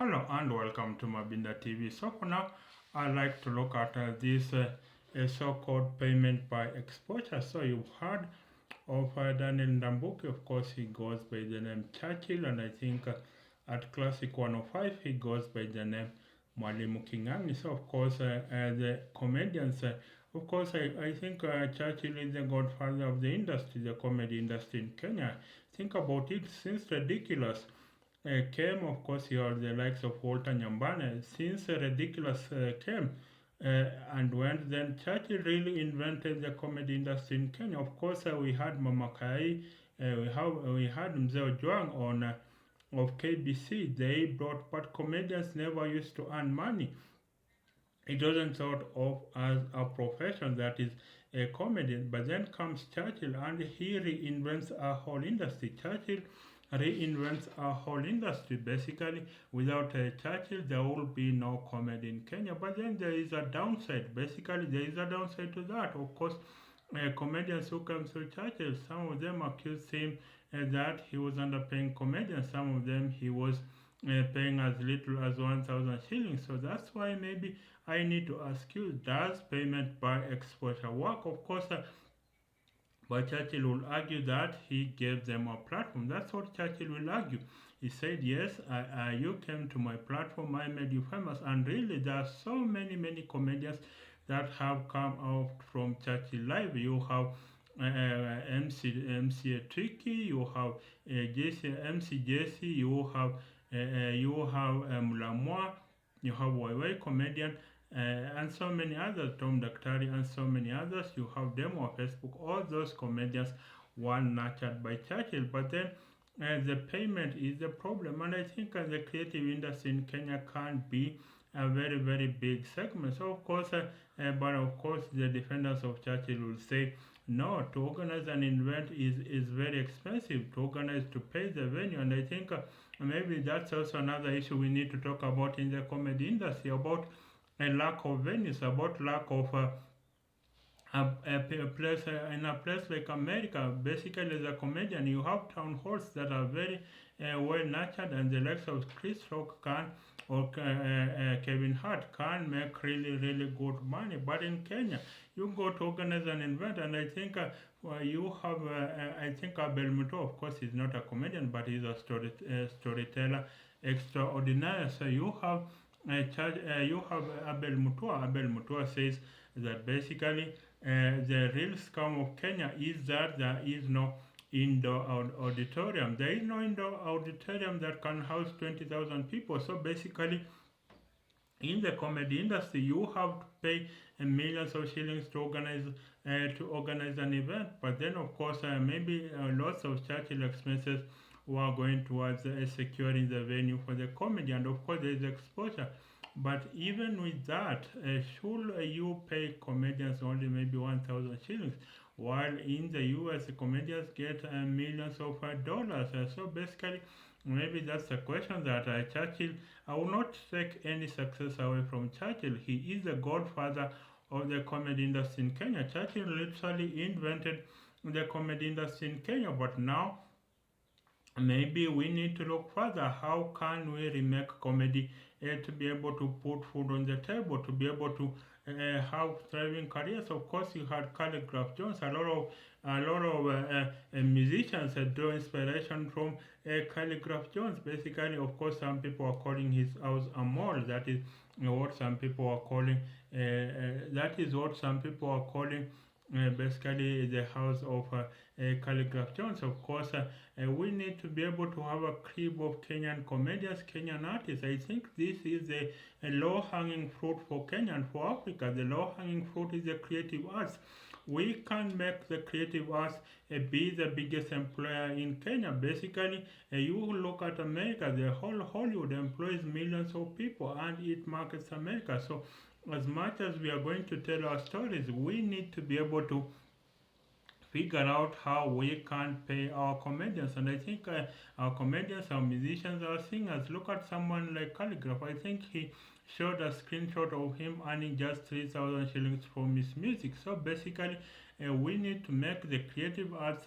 Hello and welcome to Mabinda TV. So for now, I'd like to look at this so-called payment by exposure. So you've heard of Daniel Ndambuki. Of course, he goes by the name Churchill, and I think at Classic 105, he goes by the name Mwalimu Kingangi. So of course, the comedians, of course, I think Churchill is the godfather of the industry, the comedy industry in Kenya. Think about it, since ridiculous came, of course, you have the likes of Walter Nyambane. Since Ridiculous came and went, then Churchill really invented the comedy industry in Kenya. Of course, we had Mama Kai, we had Mzee Ojwang on of KBC. They brought, but comedians never used to earn money. It wasn't thought of as a profession, that is a comedian. But then comes Churchill and he reinvents a whole industry. Churchill reinvents a whole industry. Basically, without Churchill, there will be no comedy in Kenya. But then there is a downside. Basically, there is a downside to that. Of course, comedians who come through Churchill, some of them accused him that he was underpaying comedians. Some of them he was paying as little as 1,000 shillings. So that's why maybe I need to ask you, does payment by exposure work? Of course, but Churchill will argue that he gave them a platform. That's what Churchill will argue. He said, yes, you came to my platform, I made you famous. And really, there are so many comedians that have come out from Churchill Live. You have MC Tricky, you have MC Jesse, you have Mulamwa, you have YY comedian, and so many others, Tom Daktari, and so many others. You have them on Facebook. All those comedians were nurtured by Churchill, but then the payment is the problem. And I think the creative industry in Kenya can be a very big segment. So of course, but of course, the defenders of Churchill will say, no, to organize an event is very expensive. To organize, to pay the venue, and I think maybe that's also another issue we need to talk about in the comedy industry, about a lack of venues, about lack of a place in a place like America. Basically, as a comedian, you have town halls that are very well nurtured, and the likes of Chris Rock can or Kevin Hart can make really good money. But in Kenya, you go to organize an event, and I think you have I think Abel Muto, of course, is not a comedian, but he's a storyteller extraordinaire. So you have Abel Mutua. Abel Mutua says that basically the real scam of Kenya is that there is no indoor auditorium. There is no indoor auditorium that can house 20,000 people. So basically, in the comedy industry, you have to pay millions of shillings to organize an event. But then, of course, maybe lots of Churchill expenses were going towards securing the venue for the comedy, and of course, there is exposure. But even with that, should you pay comedians only maybe 1,000 shillings, while in the US, comedians get millions of dollars? So basically, maybe that's the question that Churchill, I will not take any success away from Churchill. He is the godfather of the comedy industry in Kenya. Churchill literally invented the comedy industry in Kenya, but now maybe we need to look further. How can we remake comedy to be able to put food on the table, to be able to have thriving careers? Of course, you had Calligraph Jones. A lot of musicians draw inspiration from Calligraph Jones. Basically, of course, some people are calling his house a mall. That is what some people are calling. That is what some people are calling basically the house of Calligraph Jones. Of course, we need to be able to have a crib of Kenyan comedians, Kenyan artists. I think this is a low-hanging fruit for Kenya and for Africa. The low-hanging fruit is the creative arts. We can make the creative arts be the biggest employer in Kenya. Basically, you look at America, the whole Hollywood employs millions of people and it markets America. So as much as we are going to tell our stories, we need to be able to figure out how we can pay our comedians. And I think our comedians, our musicians, our singers, look at someone like Calligraph. I think he showed a screenshot of him earning just 3,000 shillings from his music. So basically, we need to make the creative arts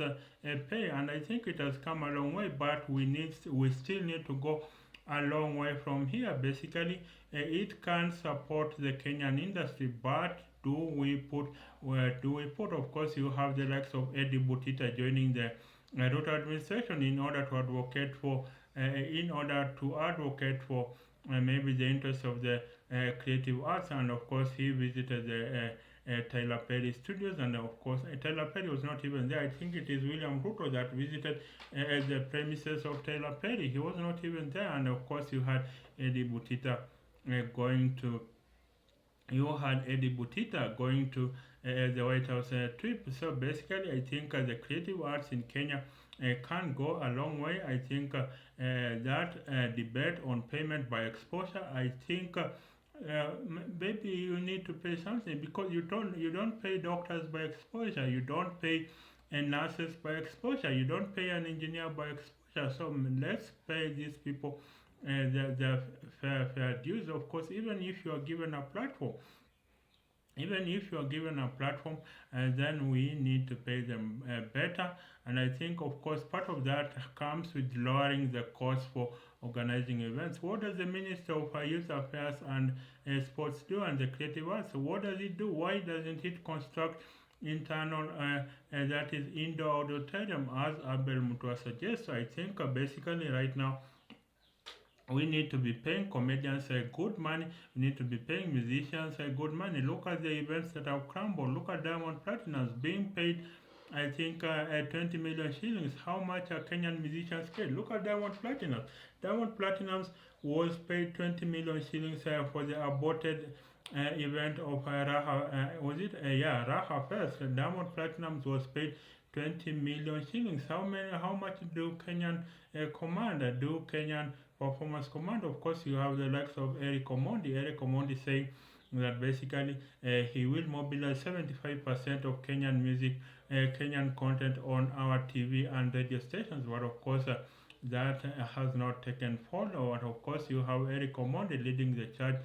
pay, and I think it has come a long way, but we still need to go a long way from here. Basically, it can support the Kenyan industry, but do we put? Of course, you have the likes of Eddie Butita joining the Ruto administration in order to advocate for maybe the interests of the creative arts, and of course, he visited the Tyler Perry studios, and of course, Tyler Perry was not even there. I think it is William Ruto that visited the premises of Tyler Perry. He was not even there, and of course, Eddie Butita going to Eddie Butita going to the White House trip. So basically, I think the creative arts in Kenya can go a long way. I think that debate on payment by exposure, I think maybe you need to pay something, because you don't pay doctors by exposure, you don't pay nurses by exposure, you don't pay an engineer by exposure. So let's pay these people the fair dues. Of course, even if you are given a platform, then we need to pay them better. And I think, of course, part of that comes with lowering the cost for organizing events. What does the Minister of Youth Affairs and Sports do, and the Creative Arts? What does it do? Why doesn't it construct internal, that is indoor auditorium, as Abel Mutua suggests? So I think basically right now we need to be paying comedians good money. We need to be paying musicians good money. Look at the events that have crumbled. Look at Diamond Platinums being paid, I think, 20 million shillings. How much are Kenyan musicians paid? Look at Diamond Platinums. Diamond Platinums was paid 20 million shillings for the aborted event of Raha. Was it? Yeah, Raha Fest. Diamond Platinums was paid 20 million shillings. How much do Kenyan command? Do Kenyan performance command? Of course, you have the likes of Eric Omondi. Eric Omondi saying that basically he will mobilize 75% of Kenyan music, Kenyan content on our TV and radio stations. But of course, that has not taken forward. Of course, you have Eric Omondi leading the charge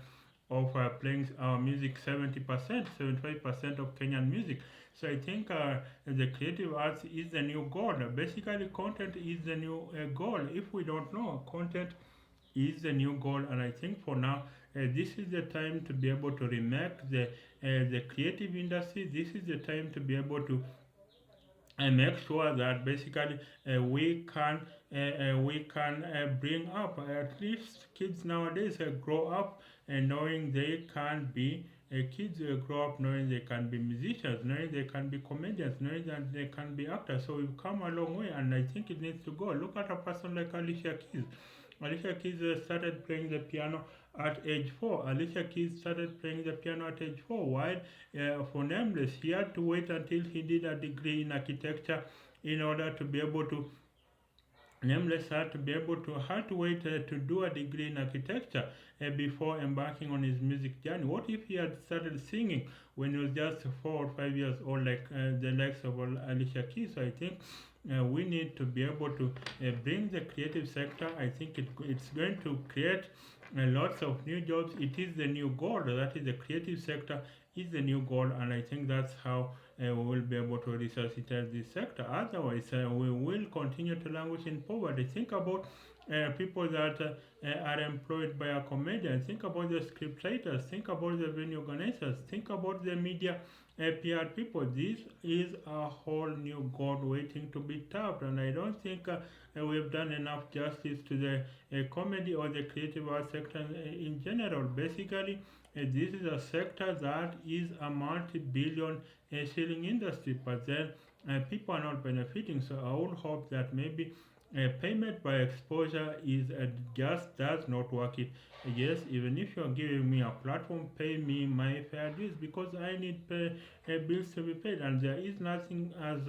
of playing our music 70%, 75% of Kenyan music. So I think the creative arts is the new goal. Basically, content is the new goal. If we don't know, content is the new goal, and I think for now, this is the time to be able to remake the creative industry. This is the time to be able to and make sure that basically we can bring up at least kids nowadays grow up and knowing they can be kids grow up knowing they can be musicians, knowing they can be comedians, knowing that they can be actors. So we've come a long way, and I think it needs to go. Look at a person like Alicia Keys. Alicia Keys started playing the piano at age 4. Alicia Keys started playing the piano at age 4. While for Nameless, he had to wait until he did a degree in architecture in order to be able to. Nameless had to wait to do a degree in architecture before embarking on his music journey. What if he had started singing when he was just 4 or 5 years old, like the likes of Alicia Keys? So I think we need to be able to bring the creative sector. I think it's going to create lots of new jobs. It is the new goal. That is, the creative sector is the new goal, and I think that's how we will be able to resuscitate this sector. Otherwise, we will continue to languish in poverty. Think about people that are employed by a comedian. Think about the script writers. Think about the venue organizers. Think about the media PR people. This is a whole new goal waiting to be tapped, and I don't think we've done enough justice to the comedy or the creative arts sector in general. Basically, this is a sector that is a multi-billion shilling industry, but then people are not benefiting. So I would hope that maybe payment by exposure is just does not work it. Yes, even if you are giving me a platform, pay me my fair dues, because I need bills to be paid, and there is nothing as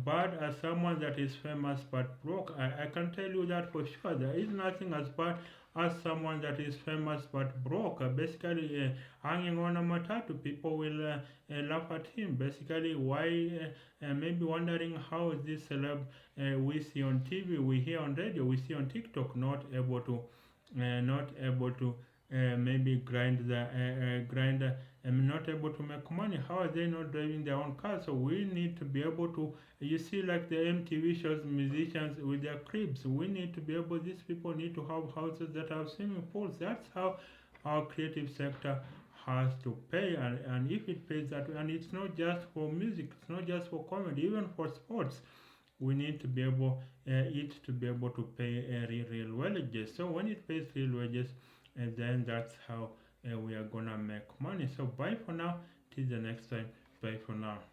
bad as someone that is famous but broke. I can tell you that for sure. There is nothing as bad as someone that is famous but broke. Basically, hanging on a matatu, people will laugh at him. Basically, why? Maybe wondering how is this celeb we see on TV, we hear on radio, we see on TikTok, not able to maybe grind. I'm not able to make money. How are they not driving their own cars? So we need to be able to, you see, like the MTV shows musicians with their cribs. We need to be able, these people need to have houses that have swimming pools. That's how our creative sector has to pay, and if it pays that way, and it's not just for music, it's not just for comedy, even for sports, we need to be able it to be able to pay real wages. So when it pays real wages, and then that's how we are gonna make money. So bye for now, till the next time. Bye for now.